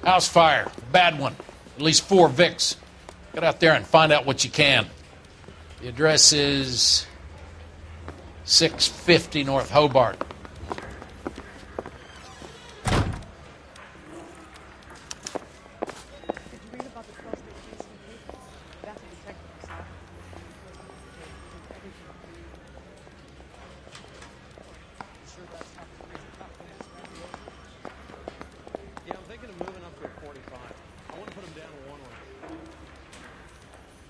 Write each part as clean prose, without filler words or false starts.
House fire. Bad one. At least 4 Vicks. Get out there and find out what you can. The address is 650 North Hobart.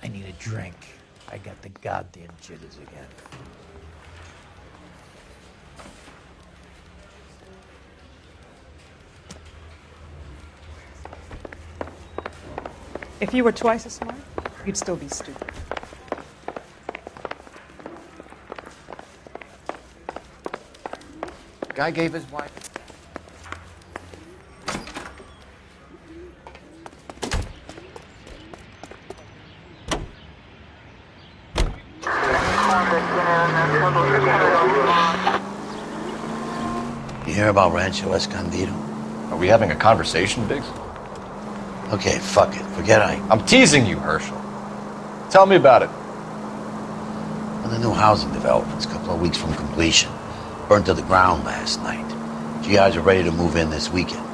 I need a drink. I got the goddamn jitters again. If you were twice as smart, you'd still be stupid. Guy gave his wife. You hear about Rancho Escondido? Are we having a conversation, Biggs? Okay, fuck it. Forget I'm teasing you, Herschel. Tell me about it. Well, the new housing development's a couple of weeks from completion. Burned to the ground last night. GIs are ready to move in this weekend.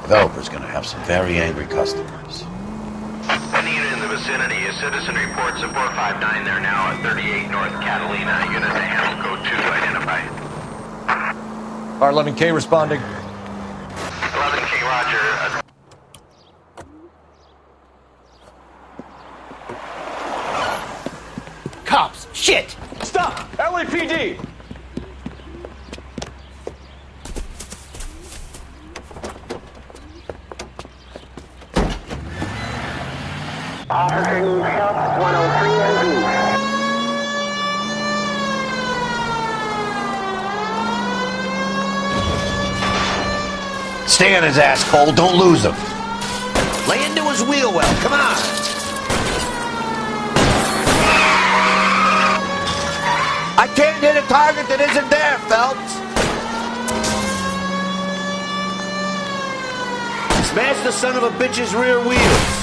Developer's gonna have some very angry customers. Any unit in the vicinity, a citizen reports a 459. They're now at 38 North Catalina. Unit to handle code 2 to identify. R11K responding. 11K, roger. Cops! Shit! Stop! LAPD! Officer needs help, 103 ND. Stay on his ass, Cole. Don't lose him. Lay into his wheel well. Come on. I can't hit a target that isn't there, Phelps. Smash the son of a bitch's rear wheels.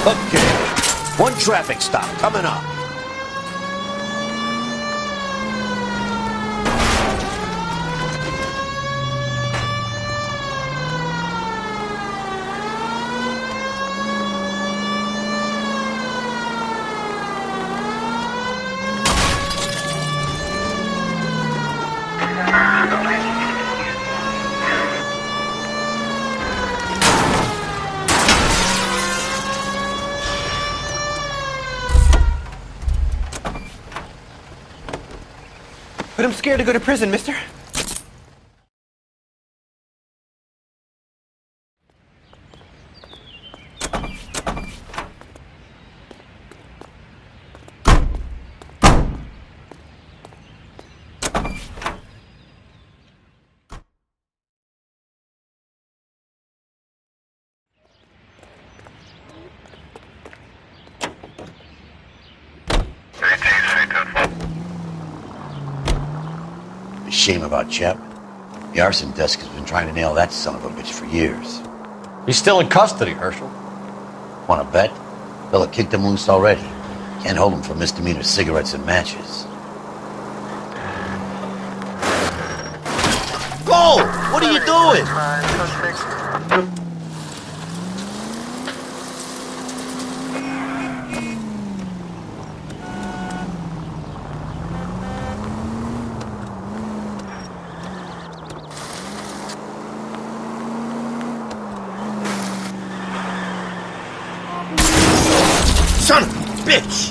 Okay. 1 traffic stop coming up. But I'm scared to go to prison, mister. Shame about Chep. The arson desk has been trying to nail that son of a bitch for years. He's still in custody, Herschel. Want to bet? Fella kicked him loose already. Can't hold him for misdemeanor cigarettes and matches. Go! What are you doing? Son of a bitch!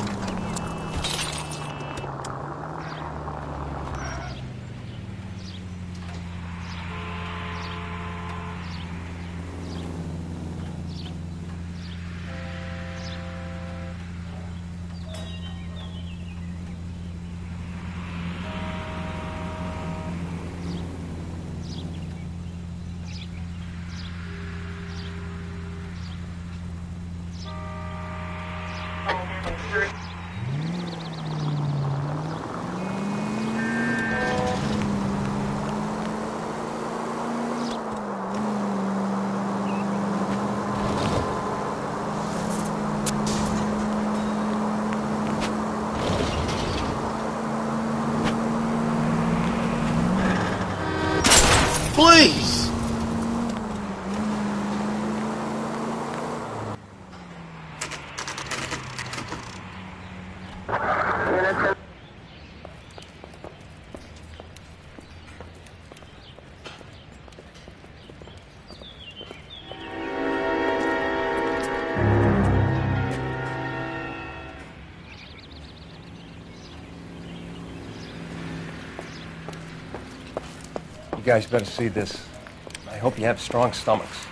Three. Please! You guys better see this. I hope you have strong stomachs.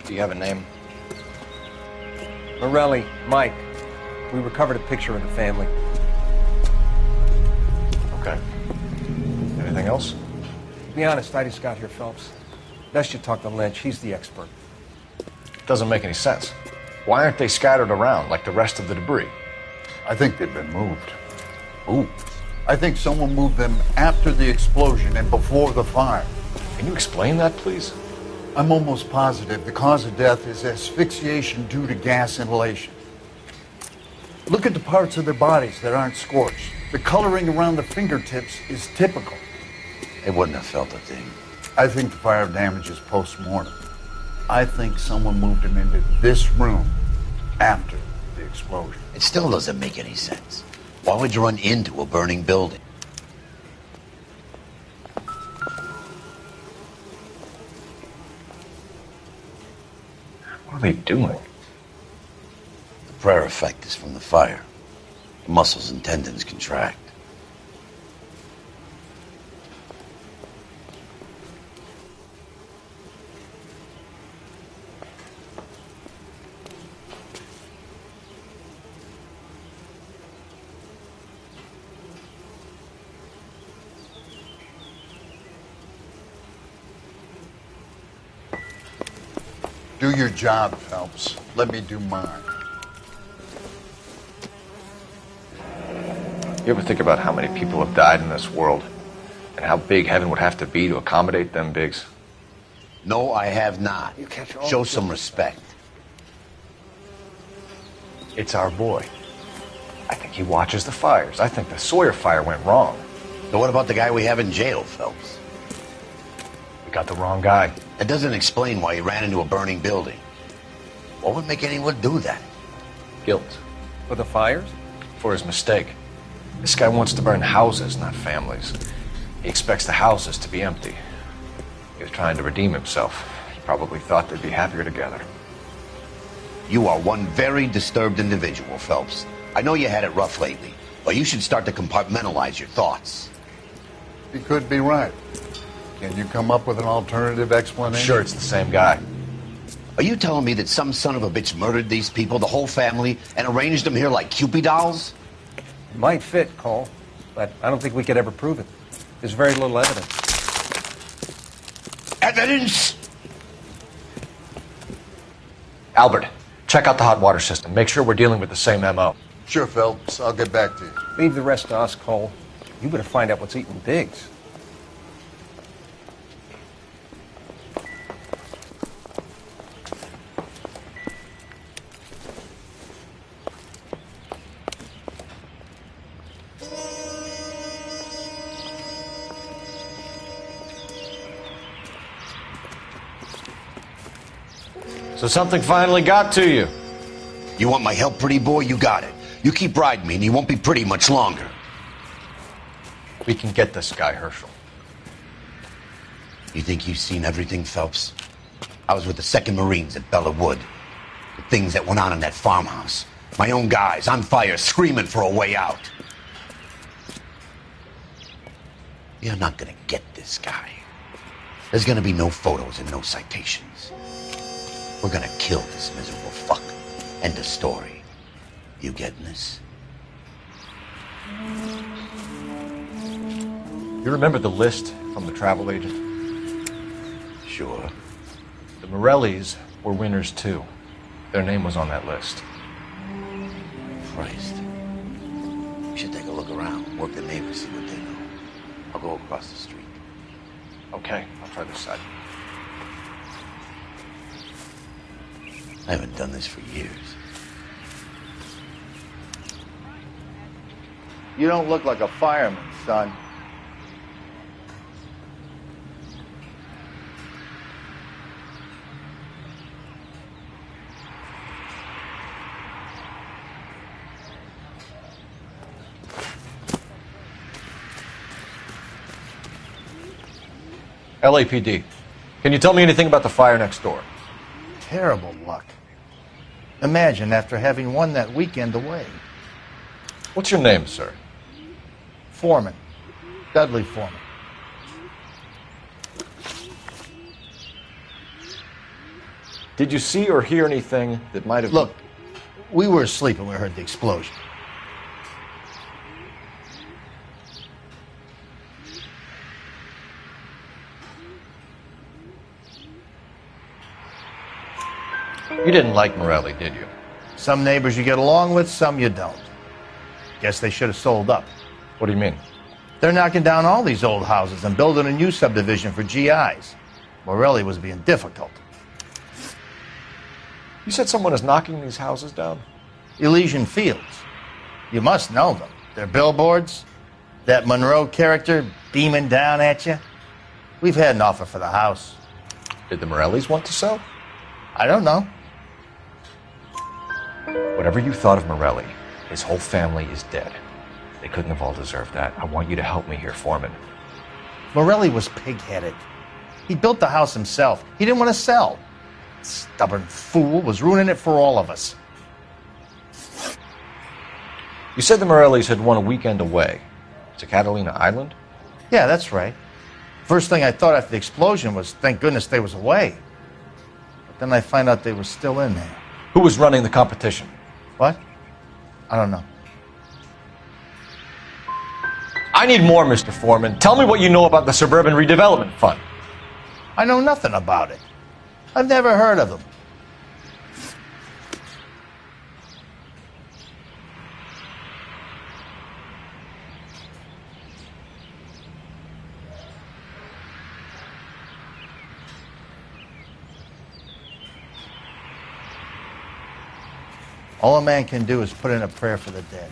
Do you have a name? Morelli, Mike. We recovered a picture of the family. Okay. Anything else? To be honest, I just got here, Phelps. Best you talk to Lynch. He's the expert. Doesn't make any sense. Why aren't they scattered around like the rest of the debris? I think they've been moved. Ooh. I think someone moved them after the explosion and before the fire. Can you explain that, please? I'm almost positive the cause of death is asphyxiation due to gas inhalation. Look at the parts of their bodies that aren't scorched. The coloring around the fingertips is typical. They wouldn't have felt a thing. I think the fire damage is post-mortem. I think someone moved them into this room after the explosion. It still doesn't make any sense. Why would you run into a burning building? What are they doing? The prayer effect is from the fire. The muscles and tendons contract. Do your job, Phelps. Let me do mine. You ever think about how many people have died in this world? And how big heaven would have to be to accommodate them bigs? No, I have not. Show some respect. It's our boy. I think he watches the fires. I think the Sawyer fire went wrong. So what about the guy we have in jail, Phelps? We got the wrong guy. That doesn't explain why he ran into a burning building. What would make anyone do that? Guilt. For the fires? For his mistake. This guy wants to burn houses, not families. He expects the houses to be empty. He was trying to redeem himself. He probably thought they'd be happier together. You are one very disturbed individual, Phelps. I know you had it rough lately, but you should start to compartmentalize your thoughts. You could be right. Can you come up with an alternative explanation? Sure, it's the same guy. Are you telling me that some son of a bitch murdered these people, the whole family, and arranged them here like Cupid dolls? It might fit, Cole, but I don't think we could ever prove it. There's very little evidence. Evidence? Albert, check out the hot water system. Make sure we're dealing with the same MO. Sure, Phelps. I'll get back to you. Leave the rest to us, Cole. You better find out what's eating Biggs. So something finally got to you. You want my help, pretty boy? You got it. You keep riding me and you won't be pretty much longer. We can get this guy, Herschel. You think you've seen everything, Phelps? I was with the 2nd Marines at Bella Wood. The things that went on in that farmhouse. My own guys on fire, screaming for a way out. You're not gonna get this guy. There's gonna be no photos and no citations. We're gonna kill this miserable fuck. End of story. You getting this? You remember the list from the travel agent? Sure. The Morellis were winners too. Their name was on that list. Christ. We should take a look around, work the neighbors, see what they know. I'll go across the street. Okay, I'll try this side. I haven't done this for years. You don't look like a fireman, son. LAPD. Can you tell me anything about the fire next door? Terrible luck. Imagine after having won that weekend away. What's your name, sir? Foreman. Dudley Foreman. Did you see or hear anything that might have... Look, we were asleep when we heard the explosion. You didn't like Morelli, did you? Some neighbors you get along with, some you don't. Guess they should have sold up. What do you mean? They're knocking down all these old houses and building a new subdivision for GIs. Morelli was being difficult. You said someone is knocking these houses down? Elysian Fields. You must know them. They're billboards. That Monroe character beaming down at you. We've had an offer for the house. Did the Morellis want to sell? I don't know. Whatever you thought of Morelli, his whole family is dead. They couldn't have all deserved that. I want you to help me here, Foreman. Morelli was pig-headed. He built the house himself. He didn't want to sell. Stubborn fool was ruining it for all of us. You said the Morellis had won a weekend away to Catalina Island? Yeah, that's right. First thing I thought after the explosion was, thank goodness they was away. But then I find out they were still in there. Who was running the competition? What? I don't know. I need more, Mr. Foreman. Tell me what you know about the Suburban Redevelopment Fund. I know nothing about it. I've never heard of them. All a man can do is put in a prayer for the dead.